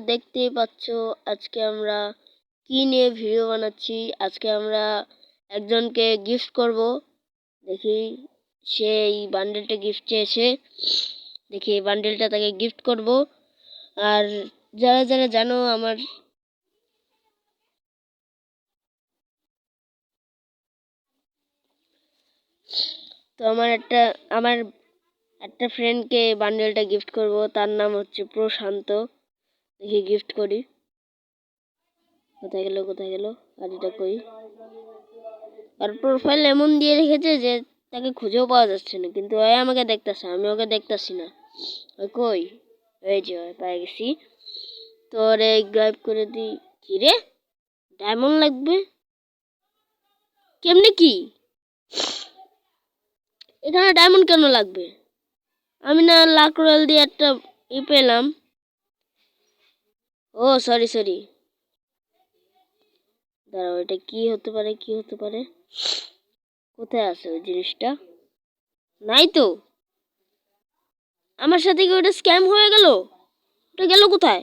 দেখতেই পাচ্ছ আজকে আমরা কি নিয়ে ভিডিও বানাচ্ছি। আজকে আমরা একজনকে গিফট করব। দেখি সে এই বান্ডেলটা গিফট চেয়েছে, দেখি এই বান্ডেলটা তাকে গিফট করব। আর যারা যারা জানো আমার একটা ফ্রেন্ডকে বান্ডেলটা গিফট করব, তার নাম হচ্ছে প্রশান্ত। দেখি গিফট করি। কোথায় গেল আর এটা কই? আর প্রোফাইল এমন দিয়ে রেখেছে যে তাকে খুঁজেও পাওয়া যাচ্ছে না, কিন্তু ওই আমাকে দেখতেছে, আমি ওকে দেখতেছি না। ওই কই? এই যে পেয়ে গেছি। তোর এই গায়েব করে দিই। কি রে, ডায়মন্ড লাগবে? কেমনে কি? এখানে ডায়মন্ড কেন লাগবে? আমি না লাক রয়্যাল দিয়ে একটা পেলাম। ও সরি, দাঁড়াও, এটা কি হতে পারে? কোথায় আছে ওই জিনিসটা? নাই তো। আমার সাথে কি ওটা স্ক্যাম হয়ে গেল? ওটা গেল কোথায়?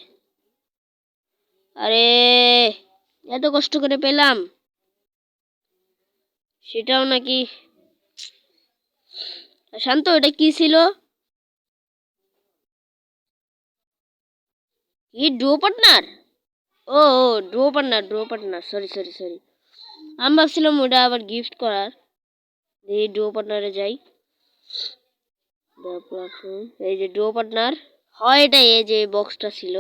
আরে, এত কষ্ট করে পেলাম, সেটাও নাকি। শান্ত, এটা কি ছিল? কি ডুও পার্টনার? ও ডুও পার্টনার, সরি। আমি ভাবছিলাম ওটা আবার গিফট করার। এই ডুও পার্টনারে যাই। এই যে ডুও পার্টনার হয় এটা। এই যে বক্সটা ছিল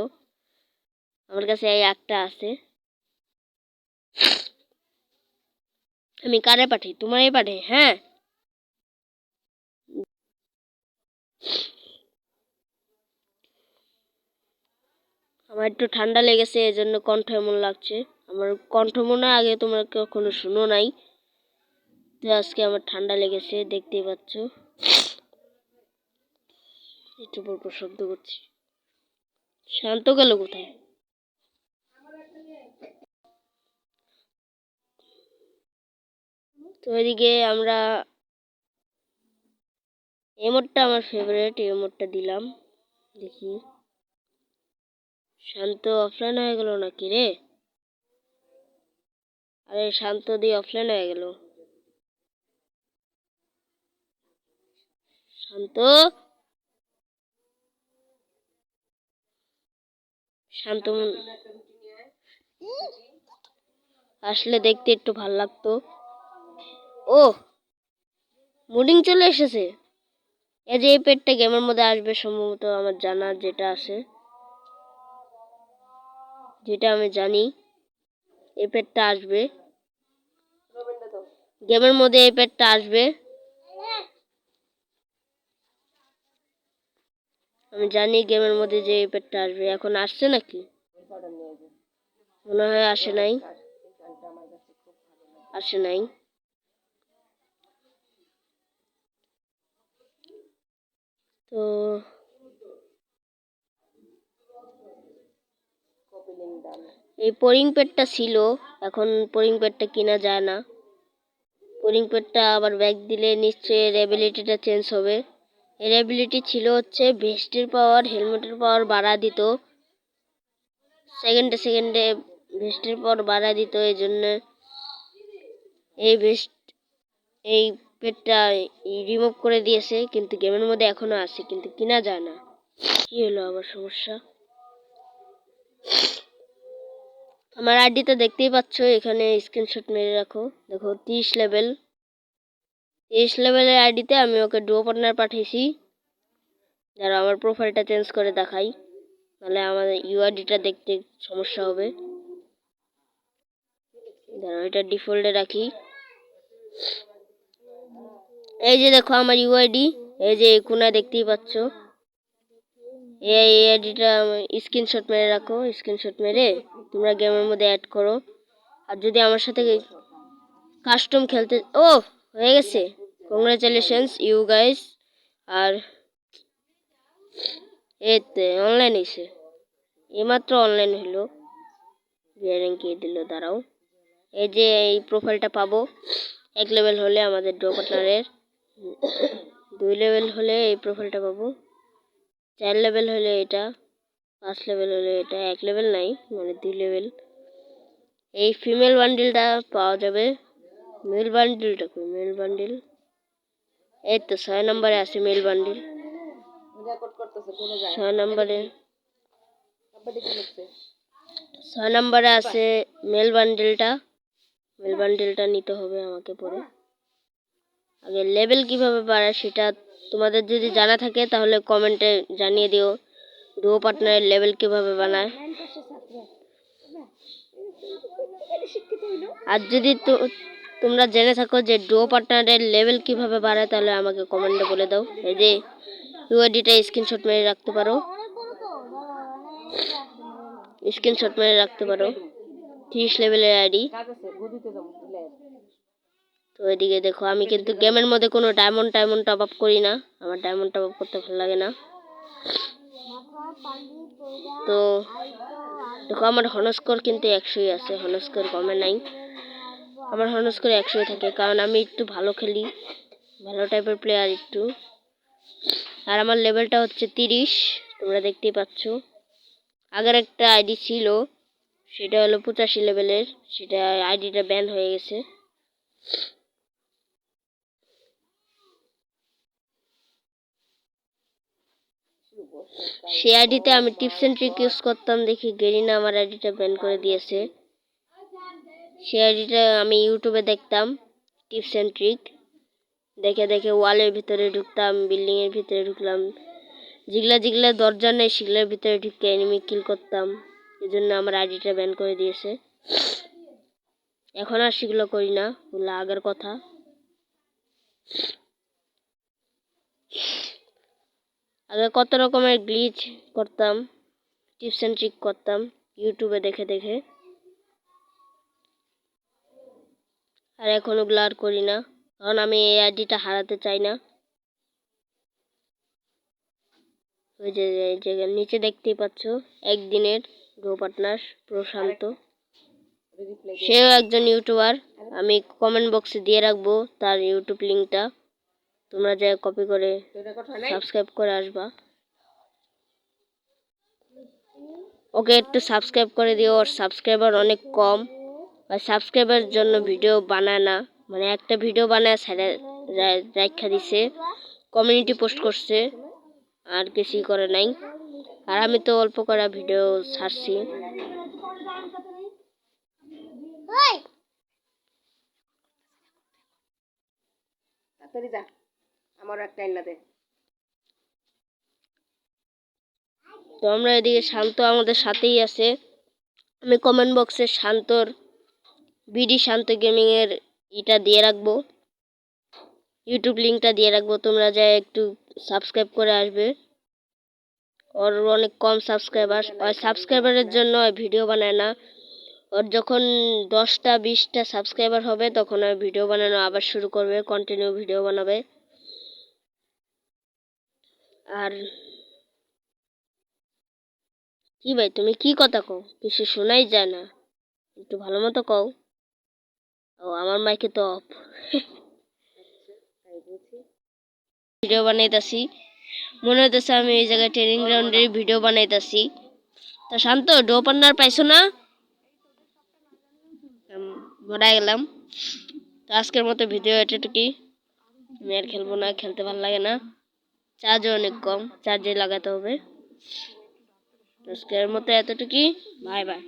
আমার কাছে, এই একটা আছে। আমি কারে পাঠাই? তোমারই পাঠাই। হ্যাঁ, আমার একটু ঠান্ডা লেগেছে, এজন্য কণ্ঠ এমন লাগছে। আমার কণ্ঠ মনে হয় আগে তোমরা কখনো শুনো নাই, তো আজকে আমার ঠান্ডা লেগেছে, দেখতেই পাচ্ছ। একটু পর শব্দ করছি। শান্ত গেল কোথায়? তো এদিকে আমরা এমোটটা, আমার ফেভারিট এমোটটা দিলাম। দেখি শান্ত অফলাইন হয়ে গেল নাকি রে? আরে শান্ত দিয়ে অফলাইন হয়ে গেল। শান্ত, শান্ত আসলে দেখতে একটু ভাল লাগতো। ও, মুডিং চলে এসেছে। এই যে এই পেটটা গেমের মধ্যে আসবে সম্ভবত, আমার জানা যেটা আছে, যেটা আমি জানি, এই পেটটা আসবে গেমের মধ্যে, এই পেটটা আসবে। আমি জানি গেমের মধ্যে যে এই পেটটা আসবে। এখন আসছে নাকি? মনে হয় আসে নাই। তো এই পোরিং পেটটা ছিল, এখন পোরিং পেটটা কিনা যায় না। পোরিং পেটটা আবার ব্যাগ দিলে নিশ্চয়ই এর অ্যাবিলিটিটা চেঞ্জ হবে। এর অ্যাবিলিটি ছিল হচ্ছে ভেস্টের পাওয়ার, হেলমেটের পাওয়ার বাড়া দিত, সেকেন্ডে ভেস্টের পাওয়ার বাড়া দিত। এই জন্য এই ভেস্ট, এই পেটটা রিমুভ করে দিয়েছে, কিন্তু গেমের মধ্যে এখনো আছে, কিন্তু কিনা যায় না। কি হলো আবার সমস্যা? আমার আইডিটা দেখতেই পাচ্ছ, এখানে স্ক্রিনশট মেরে রাখো। দেখো 30 লেভেলের আইডিতে আমি ওকে ডুও পার্টনার পাঠিয়েছি। যারা আমার প্রোফাইলটা চেঞ্জ করে দেখাই, নাহলে আমাদের ইউআইডিটা দেখতে সমস্যা হবে। যারা এটা ডিফল্টে রাখি। এই যে দেখো আমার ইউআইডি, এই যে কোনায় দেখতেই পাচ্ছ। এই আইডিটা স্ক্রিনশট মেরে রাখো। স্ক্রিনশট মেরে তোমরা গেমের মধ্যে অ্যাড করো। আর যদি আমার সাথে কাস্টম খেলতে, ও হয়ে গেছে, কংগ্রাচুলেশনস ইউ গাইস। আর এতে অনলাইন হয়েছে, এইমাত্র অনলাইন হলো। র্যাঙ্কে দিল, দাঁড়াও। এই যে এই প্রোফাইলটা পাবো 1 লেভেল হলে আমাদের ড্র পার্টনারের, 2 লেভেল হলে এই প্রোফাইলটা পাবো, 4 লেভেল হলে এটা, 5 লেভেল হলে এটা 1 লেভেল নাই, মানে 2 লেভেল। এই ফিমেল বান্ডিলটা পাওয়া যাবে। মেল বান্ডিলটা কই? মেল বান্ডিল এই তো 6 নম্বরে আছে মেল বান্ডিল। 6 নম্বরে 6 নম্বরে আছে মেল বান্ডিলটা। মেল বান্ডিলটা নিতে হবে আমাকে পরে। আগে লেভেল কিভাবে বাড়ায় সেটা তোমাদের যদি জানা থাকে তাহলে কমেন্টে জানিয়ে দিও। ডুও পার্টনারের লেভেল কিভাবে বানায়। আর যদি তোমরা জেনে থাকো যে ডুও পার্টনারের লেভেল কিভাবে বাড়ায় তাহলে আমাকে কমেন্টে বলে দাও। এই যে ইউআইডিটা স্ক্রিনশট মেরে রাখতে পারো, স্ক্রিনশট মেরে রাখতে পারো। 30 লেভেলের আইডি। তো এদিকে দেখো আমি কিন্তু গেমের মধ্যে কোনো ডায়মন্ড টপ আপ করি না, আমার ডায়মন্ড টপ আপ করতে ভালো লাগে না। তো দেখো আমার হনস্কোর কিন্তু 100ই আছে, হনস্কোর কমে নাই। আমার হনস্কোর 100ই থাকে কারণ আমি একটু ভালো খেলি, ভালো টাইপের প্লেয়ার একটু। আর আমার লেভেলটা হচ্ছে 30, তোমরা দেখতেই পাচ্ছ। আগের একটা আইডি ছিল সেটা হলো 85 লেভেলের, সেটা আইডিটা ব্যান হয়ে গেছে। সেই আইডিতে আমি টিপস এন্ড ট্রিক ইউজ করতাম, দেখি গেরিনা আমার আইডিটা ব্যান করে দিয়েছে। সেই আইডিটা আমি ইউটিউবে দেখতাম টিপস এন্ড ট্রিক, দেখে দেখে ওয়ালের ভিতরে ঢুকতাম, বিল্ডিং এর ভিতরে ঢুকলাম, যেগুলা দরজা নেই সেগুলোর ভিতরে ঢুকে এনিমি কিল করতাম। এই জন্য আমার আইডিটা ব্যান করে দিয়েছে। এখন আর সেগুলো করি না, ওগুলো আগের কথা। আগে কত রকমের গ্লিচ করতাম, টিপস এন্ড ট্রিক করতাম ইউটিউবে দেখে দেখে। আর এখন ওগুলো আর করি না, কারণ আমি এই আইডিটা হারাতে চাই না। ওই যে নিচে দেখতেই পাচ্ছ একদিনের ডুও পার্টনার প্রশান্ত, সেও একজন ইউটিউবার। আমি কমেন্ট বক্সে দিয়ে রাখবো তার ইউটিউব লিঙ্কটা, তোমরা যা কপি করে সাবস্ক্রাইব করে আসবা। ওকে একটু সাবস্ক্রাইব করে দিও, ওর সাবস্ক্রাইবার অনেক কম, আর সাবস্ক্রাইবার জন্য ভিডিও বানায় না, মানে একটা ভিডিও বানায় সাইডে রাখা দিছে, কমিউনিটি পোস্ট করছে, আর কিছুই করে নাই। আর আমি তো অল্প করা ভিডিও ছাড়ছি। তো আমরা এদিকে শান্ত আমাদের সাথেই আছে। আমি কমেন্ট বক্সে শান্তর বিডি শান্ত গেমিং এর এটা দিয়ে রাখবো, ইউটিউব লিঙ্কটা দিয়ে রাখবো, তোমরা যা একটু সাবস্ক্রাইব করে আসবে। ওর অনেক কম সাবস্ক্রাইবার, ওই সাবস্ক্রাইবারের জন্য ভিডিও বানায় না। ওর যখন 10টা 20টা সাবস্ক্রাইবার হবে তখন ওই ভিডিও বানানো আবার শুরু করবে, কন্টিনিউ ভিডিও বানাবে। আর কি ভাই তুমি কি কথা কও, কিছু শোনাই যায় না, একটু ভালো মতো কও। ও আমার মাইকে তো অফ। ভিডিও বানাইতাছি, মনে হইতেছে আমি এই জায়গায় ট্রেনিং গ্রাউন্ডের ভিডিও বানাইতাছি। তা শান্ত ডো পার্টনার পাইছো না? বড়াই গেলাম। তো আজকের মতো ভিডিও এতটুকুই, আমি আর খেলবো না, খেলতে ভালো লাগে না, চার্জও অনেক কম, চার্জে লাগাতে হবে। আজকের মতো এতটুকুই, বাই বাই।